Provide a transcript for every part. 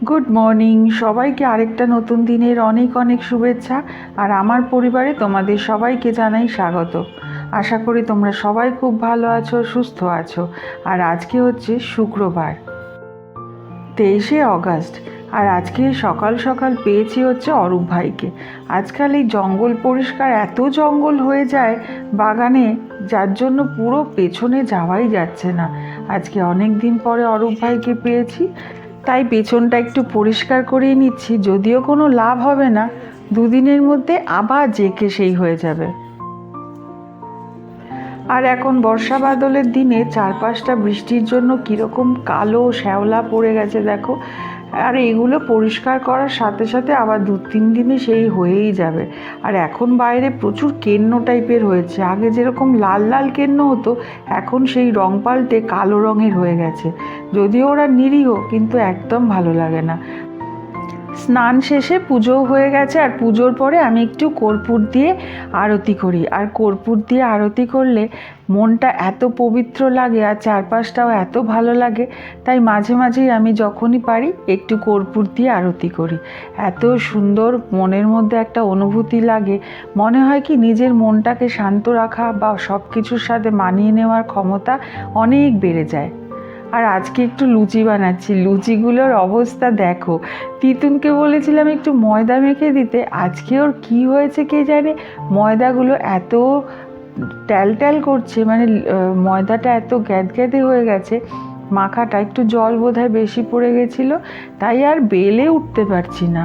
Good morning সবাইকে, আরেকটা নতুন দিনের অনেক অনেক শুভেচ্ছা। আর আমার পরিবারে তোমাদের সবাইকে জানাই স্বাগত। আশা করি তোমরা সবাই খুব ভালো আছো, সুস্থ আছো। আর আজকে হচ্ছে শুক্রবার, 23শে অগাস্ট। আর আজকে সকাল সকাল পেয়েছি হচ্ছে অরূপ ভাইকে। আজকাল এই জঙ্গল পরিষ্কার, এত জঙ্গল হয়ে যায় বাগানে, যার জন্য পুরো পেছনে যাওয়াই যাচ্ছে না। আজকে অনেক দিন পরে অরূপ ভাইকে পেয়েছি, তাই পেছনটা একটু পরিষ্কার করিয়ে নিচ্ছি। যদিও কোনো লাভ হবে না, দুদিনের মধ্যে আবার জেকে সেই হয়ে যাবে। আর এখন বর্ষা বাদলের দিনে চারপাশটা বৃষ্টির জন্য কীরকম কালো শ্যাওলা পড়ে গেছে দেখো। আর এগুলো পরিষ্কার করার সাথে সাথে আবার 2-3 দিনে সেই হয়েই যাবে। আর এখন বাইরে প্রচুর কেন্ন টাইপের হয়েছে। আগে যেরকম লাল লাল কেন্ন হতো, এখন সেই রং পাল্টে কালো রঙের হয়ে গেছে। যদিও ওরা নিরীহ, কিন্তু একদম ভালো লাগে না। স্নান শেষে পুজোও হয়ে গেছে। আর পুজোর পরে আমি একটু কর্পূর দিয়ে আরতি করি। আর কর্পূর দিয়ে আরতি করলে মনটা এত পবিত্র লাগে আর চারপাশটাও এত ভালো লাগে। তাই মাঝে মাঝেই আমি যখনই পারি একটু কর্পূর দিয়ে আরতি করি। এত সুন্দর মনের মধ্যে একটা অনুভূতি লাগে, মনে হয় কি নিজের মনটাকে শান্ত রাখা বা সব কিছুর সাথে মানিয়ে নেওয়ার ক্ষমতা অনেক বেড়ে যায়। আর আজকে একটু লুচি বানাচ্ছি। লুচিগুলোর অবস্থা দেখো। তিতুনকে বলেছিলাম একটু ময়দা মেখে দিতে, আজকে ওর কী হয়েছে কে জানে, ময়দাগুলো এত ট্যাল ট্যাল করছে, মানে ময়দাটা এত গ্যাদগ্যাদে হয়ে গেছে। মাখাটা একটু জল বোধহয় বেশি পড়ে গেছিলো, তাই আর বেলে উঠতে পারছি না।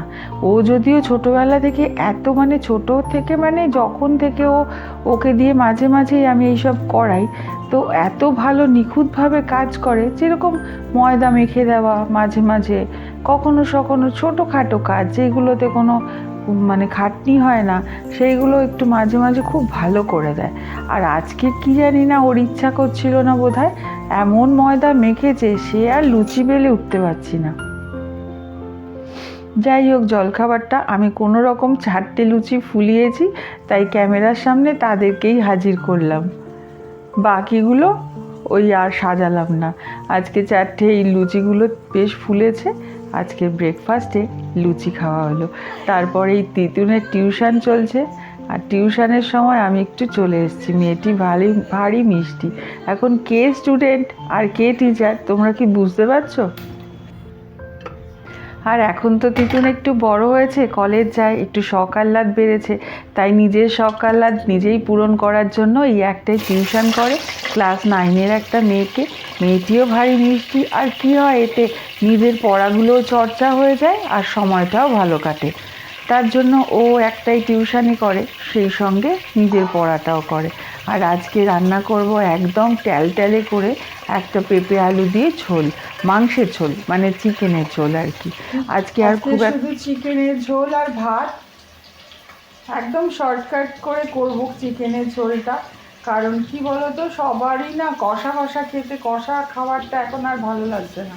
ও যদিও ছোটোবেলা থেকে এত, মানে ছোটো থেকে, মানে যখন থেকে ওকে দিয়ে মাঝে মাঝেই আমি এইসব করাই, তো এত ভালো নিখুঁতভাবে কাজ করে। যেরকম ময়দা মেখে দেওয়া মাঝে মাঝে, কখনো সখনো ছোটোখাটো কাজ যেগুলোতে কোনো মানে খাটনি হয় না, সেইগুলো একটু মাঝে মাঝে খুব ভালো করে দেয়। আর আজকে কি জানি না, ওর ইচ্ছা করছিল না বোধহয়, এমন ময়দা মেখেছে সে আর লুচি বেলে উঠতে পারছি না। যাই হোক, জলখাবারটা আমি কোনো রকম 4টে লুচি ফুলিয়েছি, তাই ক্যামেরার সামনে তাদেরকেই হাজির করলাম। বাকিগুলো ওই আর সাজালাম না। আজকে 4টে এই লুচিগুলো বেশ ফুলেছে। আজকে ব্রেকফাস্টে লুচি খাওয়া হলো। তারপরে এই তিতুনের টিউশন চলছে, আর টিউশনের সময় আমি একটু চলে এসেছি। মেয়েটি ভারী ভারী মিষ্টি। এখন কে স্টুডেন্ট আর কে টিচার তোমরা কি বুঝতে পারছো? আর এখন তো তিতুন একটু বড় হয়েছে, কলেজ যায়, একটু শখ আহ্লাদ বেড়েছে, তাই নিজের শখ আহ্লাদ নিজেই পূরণ করার জন্য এই একটাই টিউশন করে, ক্লাস 9-এর একটা মেয়েকে। মেয়েটিও ভারী মিষ্টি। আর কি হয় এতে, নিজের পড়াগুলোও চর্চা হয়ে যায় আর সময়টাও ভালো কাটে। তার জন্য ও একটাই টিউশনই করে, সেই সঙ্গে নিজের পড়াটাও করে। আর আজকে রান্না করব একদম ট্যালট্যালে করে একটা পেঁপে আলু দিয়ে ঝোল, মাংসের ঝোল, মানে চিকেনের ঝোল আর কি। আজকে আর খুব শুধু চিকেনের ঝোল আর ভাত, একদম শর্টকাট করে করব চিকেনের ঝোলটা। কারণ কি বলতো, সবারই না কষা কষা খেতে, কষা খাবারটা এখন আর ভালো লাগছে না।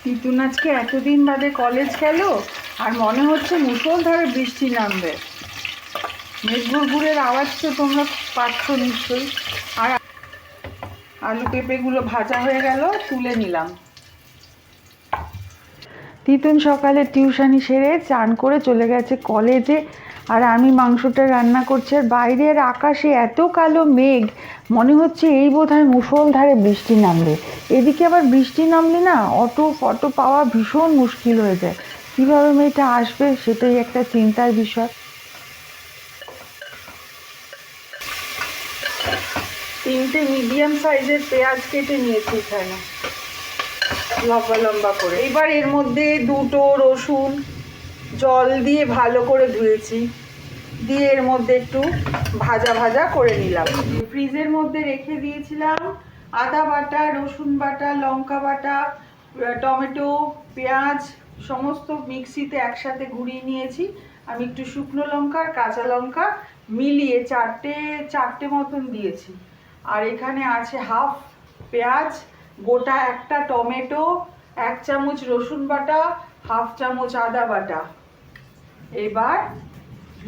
তিতুন আজকে এতদিন বাদে কলেজ গেল, আর মনে হচ্ছে মুষলধারে বৃষ্টি নামবে। মেঘ ঘুরঘুরের আওয়াজ তো তোমরা পাচ্ছ নিশ্চয়ই। আর আলু পেঁপেগুলো ভাজা হয়ে গেল, তুলে নিলাম। তিতুন সকালে টিউশনি সেরে চান করে চলে গেছে কলেজে, আর আমি মাংসটা রান্না করছি। আর বাইরের আকাশে এত কালো মেঘ, মনে হচ্ছে এই বোধহয় মুষলধারে বৃষ্টি নামবে। এদিকে আবার বৃষ্টি নামলে না অটো ফটো পাওয়া ভীষণ মুশকিল হয়ে যায়। কীভাবে মেয়েটা আসবে সেটাই একটা চিন্তার বিষয়। 3টে মিডিয়াম সাইজের পেঁয়াজ কেটে নিয়েছি এখানে লম্বা লম্বা করে। এবার এর মধ্যে 2টো রসুন জল দিয়ে ভালো করে ধুয়েছি, দিয়ে এর মধ্যে একটু ভাজা ভাজা করে নিলাম। ফ্রিজের মধ্যে রেখে দিয়েছিলাম আদা বাটা, রসুন বাটা, লঙ্কা বাটা, টমেটো, পেঁয়াজ সমস্ত মিক্সিতে একসাথে ঘুরিয়ে নিয়েছি। আমি একটু শুকনো লঙ্কা আর কাঁচা লঙ্কা মিলিয়ে চারটে মতন দিয়েছি। আর এখানে আছে হাফ পেঁয়াজ, গোটা একটা টমেটো, 1 চামচ রসুন বাটা, হাফ চামচ আদা বাটা। এবার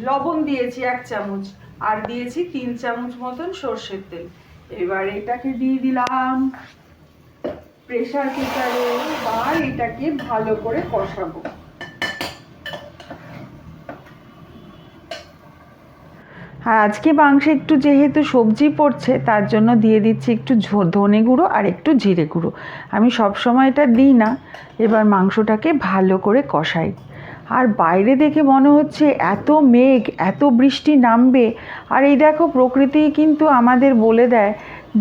লবণ দিয়েছি 1 চামচ, আর দিয়েছি 3 চামচ মতন সর্ষের তেল। এবার এটাকে দিয়ে দিলাম। প্রেসার কুকারে আর এটাকে ভালো করে কষাবো। আর আজকে মাংসে একটু যেহেতু সবজি পড়ছে তার জন্য দিয়ে দিচ্ছি একটু ধনে গুঁড়ো আর একটু জিরে গুঁড়ো। আমি সব সময় এটা দিই না। এবার মাংসটাকে ভালো করে কষাই। আর বাইরে দেখে মনে হচ্ছে এত মেঘ, এত বৃষ্টি নামবে। আর এই দেখো, প্রকৃতি কিন্তু আমাদের বলে দেয়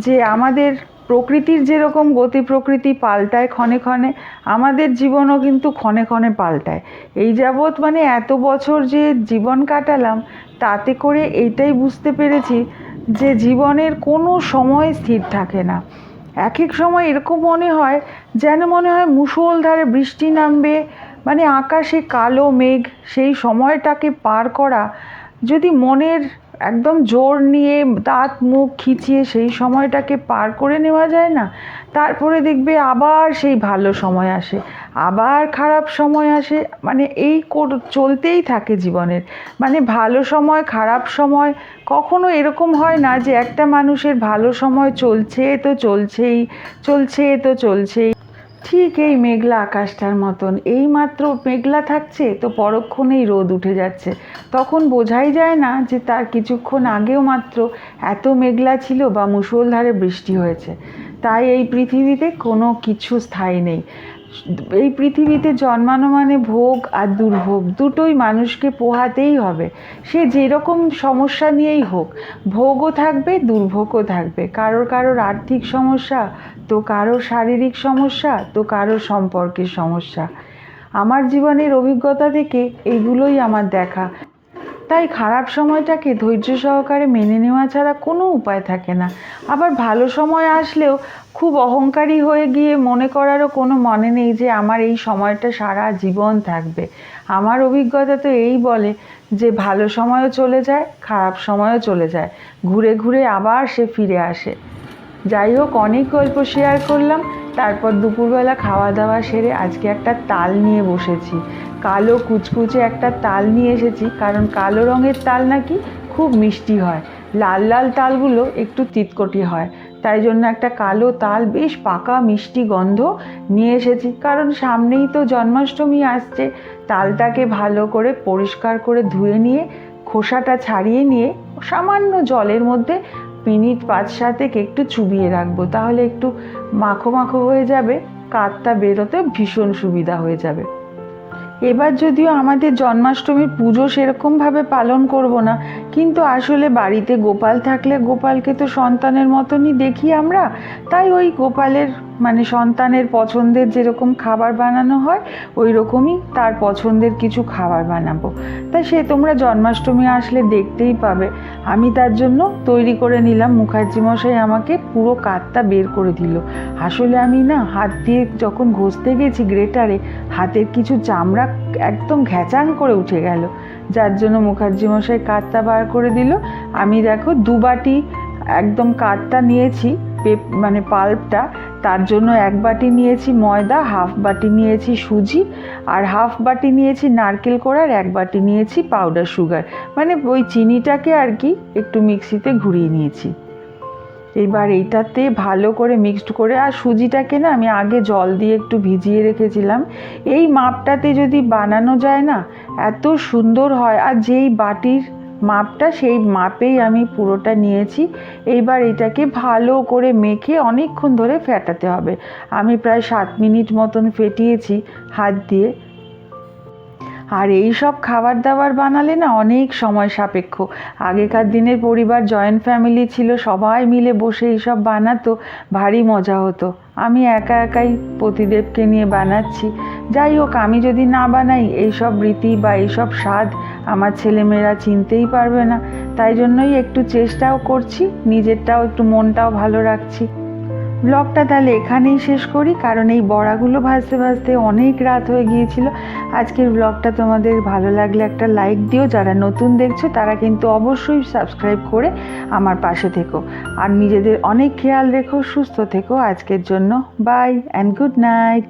যে আমাদের প্রকৃতির যেরকম গতি প্রকৃতি পাল্টায় ক্ষণে ক্ষণে, আমাদের জীবনও কিন্তু ক্ষণে ক্ষণে পাল্টায়। এই যাবৎ মানে এত বছর যে জীবন কাটালাম, তাতে করে এইটাই বুঝতে পেরেছি যে জীবনের কোনো সময় স্থির থাকে না। এক এক সময় এরকম মনে হয় যেন মনে হয় মুষলধারে বৃষ্টি নামবে, মানে আকাশে কালো মেঘ। সেই সময়টাকে পার করা, যদি মনের একদম জোর নিয়ে দাঁত মুখ খিচিয়ে সেই সময়টাকে পার করে নেওয়া যায় না, তারপরে দেখবে আবার সেই ভালো সময় আসে, আবার খারাপ সময় আসে। মানে এই চলতেই থাকে জীবনের। মানে ভালো সময় খারাপ সময়, কখনো এরকম হয় না যে একটা মানুষের ভালো সময় চলছে তো চলছেই, চলছে তো চলছেই। ঠিক এই মেঘলা আকাশটার মতন, এই মাত্র মেঘলা থাকছে তো পরক্ষণেই রোদ উঠে যাচ্ছে। তখন বোঝাই যায় না যে তার কিছুক্ষণ আগেও মাত্র এত মেঘলা ছিল বা মুষলধারে বৃষ্টি হয়েছে। তাই এই পৃথিবীতে কোনো কিছু স্থায়ী নেই। এই পৃথিবীতে জন্মানো মানে ভোগ আর দুর্ভোগ দুটোই মানুষকে পোহাতেই হবে। সে যেরকম সমস্যা নিয়েই হোক, ভোগও থাকবে দুর্ভোগও থাকবে। কারোর কারোর আর্থিক সমস্যা, তো কারোর শারীরিক সমস্যা, তো কারোর সম্পর্কের সমস্যা। আমার জীবনের অভিজ্ঞতা থেকে এইগুলোই আমার দেখা। তাই খারাপ সময়টাকে ধৈর্য সহকারে মেনে নেওয়া ছাড়া কোনো উপায় থাকে না। আবার ভালো সময় আসলেও খুব অহংকারী হয়ে গিয়ে মনে করারও কোনো মানে নেই যে আমার এই সময়টা সারা জীবন থাকবে। আমার অভিজ্ঞতা তো এই বলে যে ভালো সময়ও চলে যায়, খারাপ সময়ও চলে যায়, ঘুরে ঘুরে আবার সে ফিরে আসে। যাই হোক, অনেক গল্প শেয়ার করলাম। তারপর দুপুরবেলা খাওয়া দাওয়া সেরে আজকে একটা তাল নিয়ে বসেছি। কালো কুচকুচে একটা তাল নিয়ে এসেছি, কারণ কালো রঙের তাল নাকি খুব মিষ্টি হয়, লাল লাল তালগুলো একটু তিতকটি হয়। তাই জন্য একটা কালো তাল, বেশ পাকা মিষ্টি গন্ধ নিয়ে এসেছি। কারণ সামনেই তো জন্মাষ্টমী আসছে। তালটাকে ভালো করে পরিষ্কার করে ধুয়ে নিয়ে খোসাটা ছাড়িয়ে নিয়ে সামান্য জলের মধ্যে মিনিট 5-7 একটু চুবিয়ে রাখবো, তাহলে একটু মাখো মাখো হয়ে যাবে, কাঠটা বেরোতে ভীষণ সুবিধা হয়ে যাবে। এবার যদিও আমাদের জন্মাষ্টমীর পুজো সেরকমভাবে পালন করব না, কিন্তু আসলে বাড়িতে গোপাল থাকলে গোপালকে তো সন্তানের মতনই দেখি আমরা। তাই ওই গোপালের মানে সন্তানের পছন্দের যেরকম খাবার বানানো হয় ওই রকমই তার পছন্দের কিছু খাবার বানাবো। তাই সে তোমরা জন্মাষ্টমী আসলে দেখতেই পাবে। আমি তার জন্য তৈরি করে নিলাম। মুখার্জি মশাই আমাকে পুরো কাঠটা বের করে দিল। আসলে আমি না হাত দিয়ে যখন ঘষতে গেছি গ্রেটারে, হাতের কিছু চামড়া একদম ঘ্যাচাং করে উঠে গেল, যার জন্য মুখার্জি মশাই কাঠটা বার করে দিল। আমি দেখো 2 বাটি একদম কাঠটা নিয়েছি, মানে পাল্পটা। তার জন্য 1 বাটি নিয়েছি ময়দা, 1/2 বাটি নিয়েছি সুজি, আর 1/2 বাটি নিয়েছি নারকেল কোড়া, আর 1 বাটি নিয়েছি পাউডার সুগার, মানে ওই চিনিটাকে আর কি একটু মিক্সিতে ঘুরিয়ে নিয়েছি। এবার এইটাতে ভালো করে মিক্সড করে, আর সুজিটাকে না আমি আগে জল দিয়ে একটু ভিজিয়ে রেখেছিলাম। এই মাপটাতে যদি বানানো যায় না, এত সুন্দর হয়। আর যেই বাটির মাপটা সেই মাপেই আমি পুরোটা নিয়েছি। এইবার এটাকে ভালো করে মেখে অনেকক্ষণ ধরে ফেটাতে হবে। আমি প্রায় 7 মিনিট মতন ফেটিয়েছি হাত দিয়ে। আর এই সব খাবার দাবার বানালে না অনেক সময় সাপেক্ষ। আগেকার দিনের পরিবার জয়েন্ট ফ্যামিলি ছিল, সবাই মিলে বসে এইসব বানাতো, ভারী মজা হতো। আমি একা একাই পতিদেবকে নিয়ে বানাচ্ছি। যাই হোক, আমি যদি না বানাই এইসব রীতি বা এইসব স্বাদ আমার ছেলেমেয়েরা চিনতেই পারবে না। তাই জন্যই একটু চেষ্টাও করছি, নিজেরটাও একটু মনটাও ভালো রাখছি। ব্লগটা তাহলে এখানেই শেষ করি, কারণ এই বড়াগুলো ভাজতে ভাজতে অনেক রাত হয়ে গিয়েছিল। আজকের ব্লগটা তোমাদের ভালো লাগলে একটা লাইক দিও। যারা নতুন দেখছো তারা কিন্তু অবশ্যই সাবস্ক্রাইব করে আমার পাশে থেকো। আর নিজেদের অনেক খেয়াল রেখো, সুস্থ থেকো। আজকের জন্য বাই অ্যান্ড গুড নাইট।